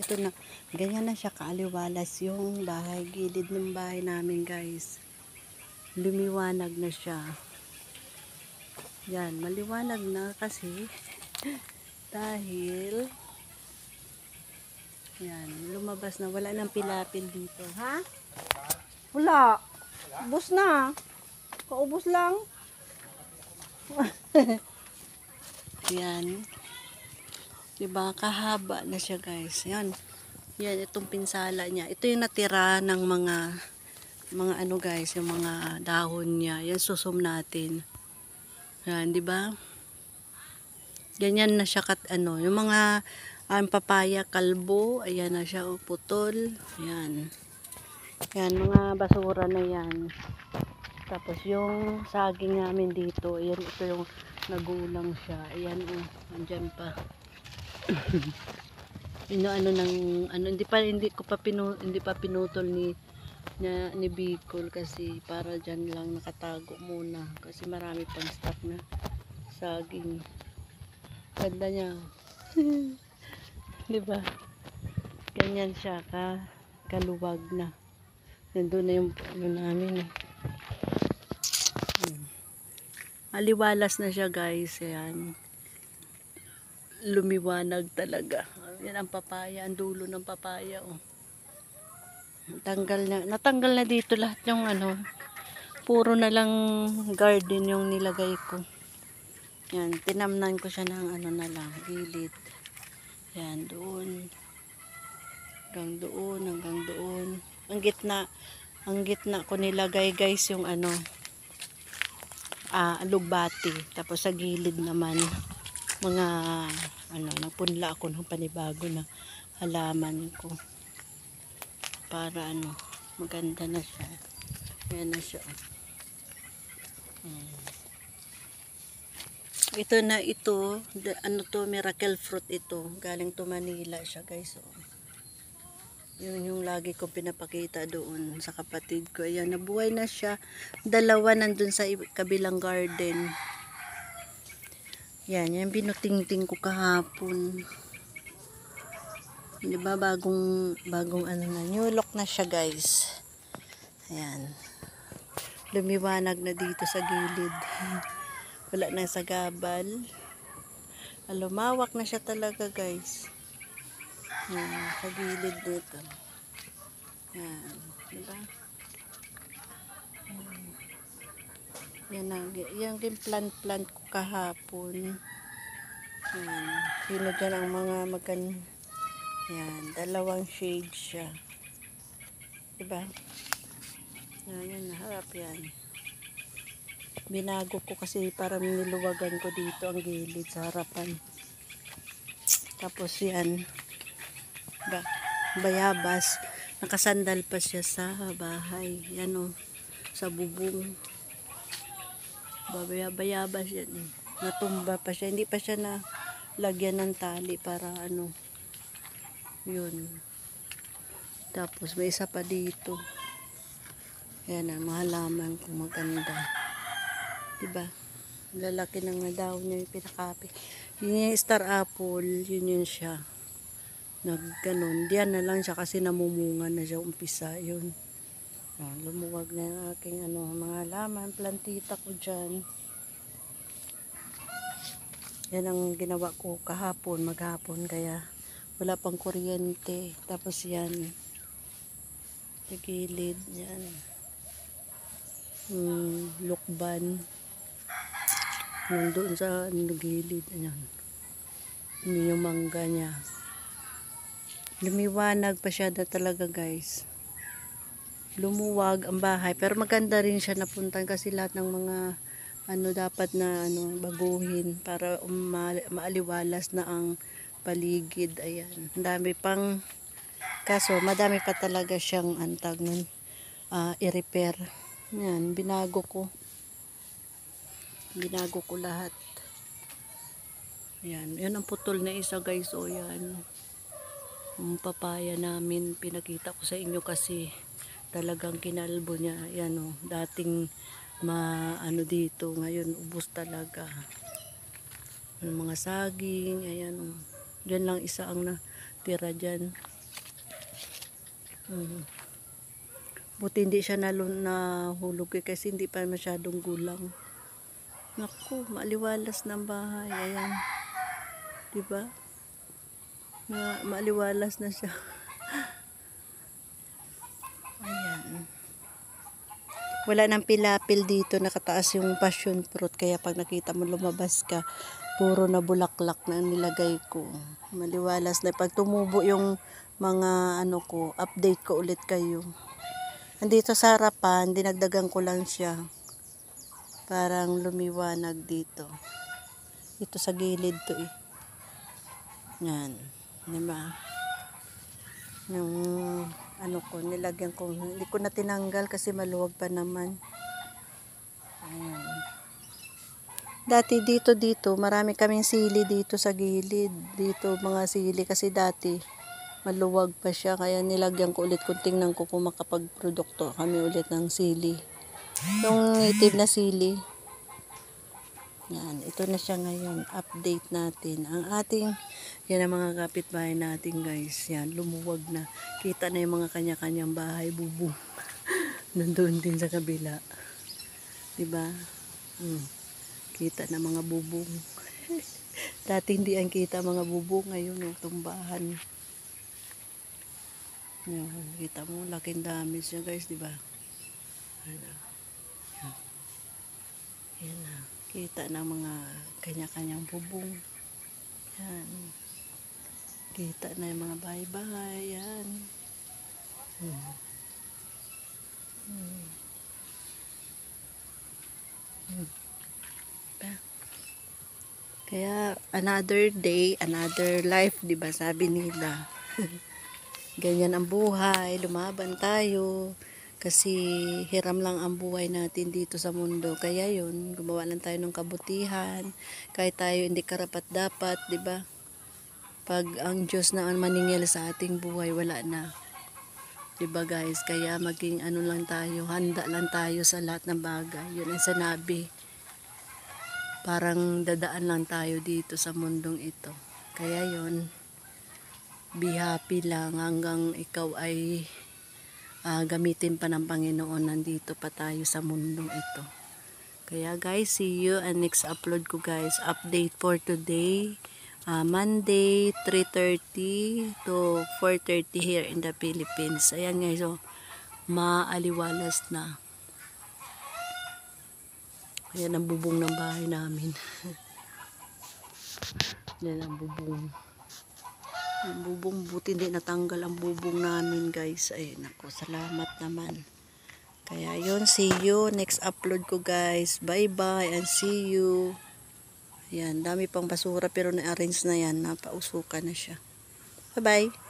ito na, ganyan na siya kaaliwalas yung bahay, gilid ng bahay namin guys. Lumiwanag na siya. Yan, maliwanag na kasi dahil yan, lumabas na, wala nang pilapil dito. Ha? Wala. Ubus na. Kaubos lang. Yan. Diba, kahaba na siya guys. Yan. Yan, itong pinsala niya. Ito yung natira ng mga ano guys, yung mga dahon niya. Yan, susum natin. Yan, diba? Ganyan na siya yung mga papaya, kalbo. Ayan na siya, putol. Yan. Yan, mga basura na yan. Tapos yung saging namin dito, ayan, ito yung nagulang siya. Ayan, andyan pa. Hindi pa pinutol ni Bicol kasi para dyan lang nakatago muna kasi marami pang stock na saging. Ganda niya. Di ba? Ganyan siya kaluwag na. Nandun na yung namin. Aliwalas na siya guys. Ayan. Lumiwanag talaga. Yan ang papaya, ang dulo ng papaya. Natanggal na dito lahat yung puro na lang garden yung nilagay ko. Yan, tinamnan ko siya ng na lang, gilid. Yan, doon. Hanggang doon. Ang gitna ko nilagay guys yung alugbati. Tapos sa gilid naman mga nagpunla ako ng panibago na halaman ko para maganda na siya. Ayan na siya. Ito miracle fruit ito, galing to Manila siya guys. Yun yung lagi ko pinapakita doon sa kapatid ko. Ayan, nabuhay na siya. Dalawa nandun sa kabilang garden. Yan, yung binutingting ko kahapon. Diba, bagong new look na siya guys. Ayan. Lumiwanag na dito sa gilid. Wala na sa gabal. Lumawak na siya talaga guys. Ayan, sa gilid dito. Ayan, diba? Yan din plant ko kahapon. Yan. Sino dyan ang mga yan, dalawang shade siya. Diba? Yan, harap yan. Binago ko kasi para niluwagan ko dito ang gilid sa harapan. Tapos yan. Bayabas. Nakasandal pa siya sa bahay. Yan sa bubong. Bayabas yan. Natumba pa siya. Hindi pa siya lagyan ng tali para yun. Tapos may isa pa dito. Yan ang mahalaman kung maganda. Diba? Lalaki ng daw niya yung pinakapi. Yun yung star apple. Yun siya. Nagganon. Diyan na lang siya kasi namumunga na siya umpisa. Yun. Lumuwag na yung aking mga halaman. Plantita ko dyan. Yan ang ginawa ko kahapon, maghapon, kaya wala pang kuryente. Tapos yan, sa gilid, yan. Lukban. Nandun sa gilid, yan. Yun yung mangga niya. Lumiwanag pa siya na talaga guys. Lumuwag ang bahay, pero maganda rin siya napuntan kasi lahat ng mga dapat na baguhin para maaliwalas na ang paligid. Ayan, dami pang kaso madami pa talaga siyang antag nun i-repair. Yan, binago ko lahat. Yan ang putol na isa guys. Yan ang papaya namin, pinakita ko sa inyo kasi talagang kinalbo niya. Yan dating dito, ngayon ubos talaga. Yung mga saging, ayan diyan lang isa ang natira dyan. Mm. Buti hindi siya nahulog kasi hindi pa masyadong gulang. Naku, maliwalas ng bahay. Ayan. Diba? Maliwalas na siya. Ayan. Wala nang pilapil dito, nakataas yung passion fruit, kaya pag nakita mo lumabas ka, puro na bulaklak na nilagay ko. Maliwalas na. Pag tumubo yung mga ano ko, update ko ulit kayo. Andito sa harapan, dinagdagan ko lang siya. Parang lumiwanag dito. Ito sa gilid to eh. Yan. Diba? Yung ano ko, nilagyan ko. Hindi ko na tinanggal kasi maluwag pa naman. Ayan. Dati dito, marami kaming sili dito sa gilid. Dito mga sili kasi dati maluwag pa siya. Kaya nilagyan ko ulit kung tingnan ko kung makapagprodukto kami ulit ng sili. Yung native na sili. Yan, ito na siya ngayon. Update natin. Ang ating, yan ang mga kapitbahay natin guys. Yan, lumuwag na. Kita na yung mga kanya-kanyang bahay, bubong. Nandun din sa kabila. Diba? Kita na mga bubong. Dati hindi ang kita mga bubong. Ngayon, yung tumbahan. Yan, kita mo, laking damage niya guys, diba? Yan na. Kita na mga kanya-kanyang bubong. Yan. Kita na yung mga bahay-bahay. Yan. Kaya another day, another life, 'di ba? Sabi nila. Ganyan ang buhay, lumaban tayo. Kasi hiram lang ang buhay natin dito sa mundo. Kaya yun, gumawa lang tayo ng kabutihan. Kahit tayo hindi karapat dapat, 'di ba? Pag ang Diyos na ang maningil sa ating buhay, wala na. 'Di ba guys? Kaya maging ano lang tayo, handa lang tayo sa lahat ng bagay. Yun ang sinabi. Parang dadaan lang tayo dito sa mundong ito. Kaya yun, be happy lang hanggang ikaw ay gamitin pa ng Panginoon. Nandito pa tayo sa mundong ito. Kaya guys, see you and next upload ko guys. Update for today. Monday 3:30 to 4:30 here in the Philippines. Ayan guys, so maaliwalas na. Ayan ang bubong ng bahay namin. Yan ang bubong. Ang bubong, buti hindi natanggal ang bubong namin guys. Ay nako, salamat naman. Kaya yun, see you next upload ko guys. Bye bye and see you. Ayan, dami pang basura pero na-arrange na yan. Napausukan na siya. Bye bye.